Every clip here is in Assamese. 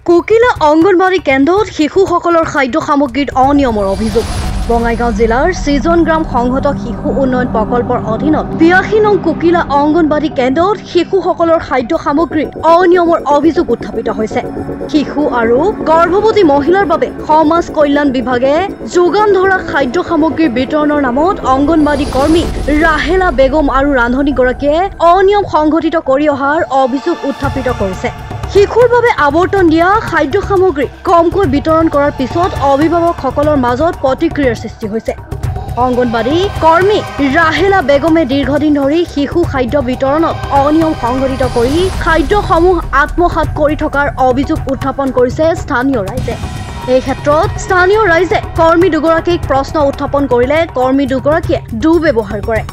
কোকিলা অংগনবাড়ী কেন্দ্ৰত শিশুসকলৰ খাদ্য সামগ্ৰীত অনিয়মৰ অভিযোগ। বঙাইগাঁও জিলাৰ সিজন গ্ৰাম সংহত শিশু উন্নয়ন প্ৰকল্পৰ অধীনত 82 নং কোকিলা অংগনবাড়ী কেন্দ্ৰত শিশুসকলৰ খাদ্য সামগ্ৰীত অনিয়মৰ অভিযোগ উত্থাপিত হৈছে। শিশু আৰু গৰ্ভৱতী মহিলাৰ বাবে সমাজ কল্যাণ বিভাগে যোগান ধৰা খাদ্য সামগ্ৰীৰ বিতৰণৰ নামত অংগনবাড়ী কৰ্মী ৰাহেলা বেগম আৰু ৰান্ধনীগৰাকীয়ে অনিয়ম সংঘটিত কৰি অহাৰ অভিযোগ উত্থাপিত কৰিছে। শিশুৰ বাবে আবৰ্তন দিয়া খাদ্য সামগ্ৰী কমকৈ বিতৰণ কৰাৰ পিছত অভিভাৱকসকলৰ মাজত প্ৰতিক্ৰিয়াৰ সৃষ্টি হৈছে। অংগনবাড়ী কৰ্মী ৰাহেলা বেগমে দীৰ্ঘদিন ধৰি শিশু খাদ্য বিতৰণত অনিয়ম সংঘটিত কৰি খাদ্যসমূহ আত্মসাৎ কৰি থকাৰ অভিযোগ উত্থাপন কৰিছে স্থানীয় ৰাইজে। এই ক্ষেত্ৰত স্থানীয় ৰাইজে কৰ্মী দুগৰাকীক প্ৰশ্ন উত্থাপন কৰিলে কৰ্মী দুগৰাকীয়ে দুৰ্ব্যৱহাৰ কৰে।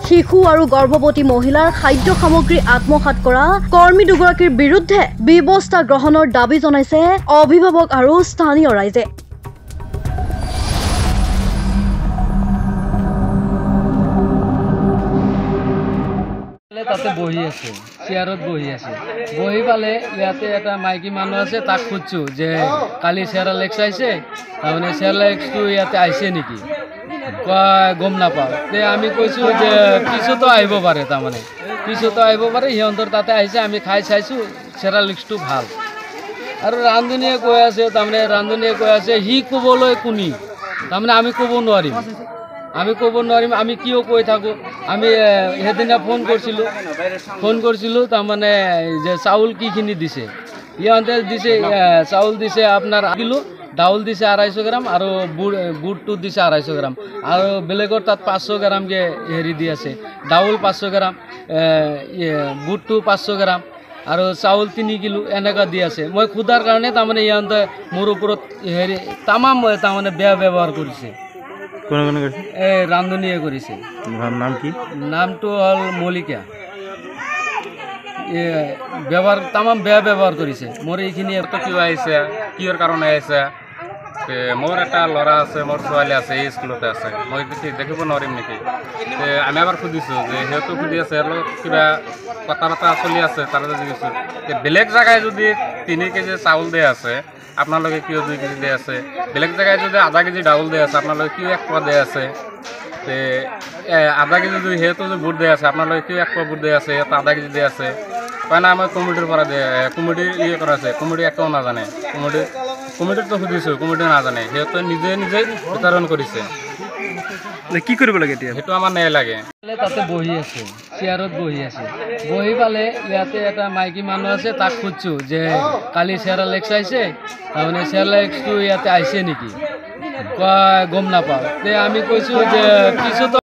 শিশু আৰু গৰ্ভৱতী মহিলাৰ খাদ্য সামগ্ৰী আত্মসাৎ কৰা কৰ্মী দুগৰাকীৰ বিৰুদ্ধে ব্যৱস্থা গ্ৰহণৰ দাবী জনাইছে অভিভাৱক আৰু স্থানীয় ৰাইজে। তাতে বহি আছে, চেয়াৰত বহি আছে, বহি পালে ইয়াতে এটা মাইকী মানুহ আছে, তাক খুঁজছো যে কালি চেৰালেক্স আহিছে, তাৰমানে চেৰালেক্সটো ইয়াতে আহিছে নেকি, গম নাপাওঁ। তে আমি কৈছোঁ যে পিছতো আহিব পাৰে, তাৰমানে পিছতো আহিব পাৰে, সিহঁতৰ তাতে আহিছে, আমি খাই চাইছোঁ, চেৰালেক্সটো ভাল। আৰু ৰান্ধনীয়ে কৈ আছে, তাৰমানে ৰান্ধনীয়ে কৈ আছে সি ক'বলৈ কোনি, তাৰমানে আমি ক'ব নোৱাৰিম, আমি কিয় কৈ থাকোঁ। আমি সেইদিনা ফোন কৰিছিলোঁ তাৰমানে যে চাউল কিখিনি দিছে, ইহঁতে দিছে চাউল দিছে আপোনাৰ কিলো, ডাউল দিছে 250 গ্ৰাম আৰু বুটটো দিছে 250 গ্ৰাম, আৰু বেলেগৰ তাত 500 গ্ৰামকৈ হেৰি দি আছে, ডাউল 500 গ্ৰাম, বুটটো 500 গ্ৰাম আৰু চাউল 3 কিলো এনেকুৱা দি আছে। মই সোধাৰ কাৰণে তাৰমানে ইহঁতে মোৰ ওপৰত হেৰি তামাম তাৰমানে বেয়া ব্যৱহাৰ কৰিছে। এই ৰান্ধনীয়ে কৰিছে। নাম কি? নামটো হ'ল মলিকা। তামাম বেয়া ব্যৱহাৰ কৰিছে। মোৰ এইখিনি কিয় আহিছে, কিহৰ কাৰণে আহিছে? মোৰ এটা ল'ৰা আছে, মোৰ ছোৱালী আছে, এই স্কুলতে আছে, মই দেখিব নোৱাৰিম নেকি? আমি এবাৰ সুধিছোঁ যে সিহঁতো সুধি আছে, আৰু কিবা কথা বতৰা চলি আছে, তাতে দেখিছোঁ বেলেগ জেগাই যদি 3 কেজি চাউল দিয়া আছে, আপোনালোকে কিয় 2 কেজি দিয়া আছে? বেলেগ জেগায় যদি 1/2 কেজি ডাউল দিয়া আছে, আপোনালোকে কিয় 1 পোৱা দিয়া আছে? 1/2 কেজি যদি সিহঁতো যদি বুট দিয়া আছে, আপোনালোকে কিয় 1 পোৱা বুট দিয়া আছে? সিহঁতো 1/2 কেজি দিয়া আছে। কয় না আমাৰ কমিটিৰ পৰা দিয়ে, কমিটি কৰা আছে, কমিটি একো নাজানে। কমিটিতো সুধিছোঁ, কমিটি নাজানে, সিহঁতে নিজে বিতৰণ কৰিছে। কি কৰিব লাগে এতিয়া? সেইটো আমাৰ ন্যায় লাগে। তাতে বহি আছে, চেয়াৰত বহি আছে, বহি পালে ইয়াতে এটা মাইকী মানুহ আছে, তাক খুঁজছো যে কালি চেৰালেক্স আহিছে, তাৰমানে চেৰালেক্সটো ইয়াতে আহিছে নেকি, গম নাপাওঁ। তে আমি কৈছোঁ যে পিছতো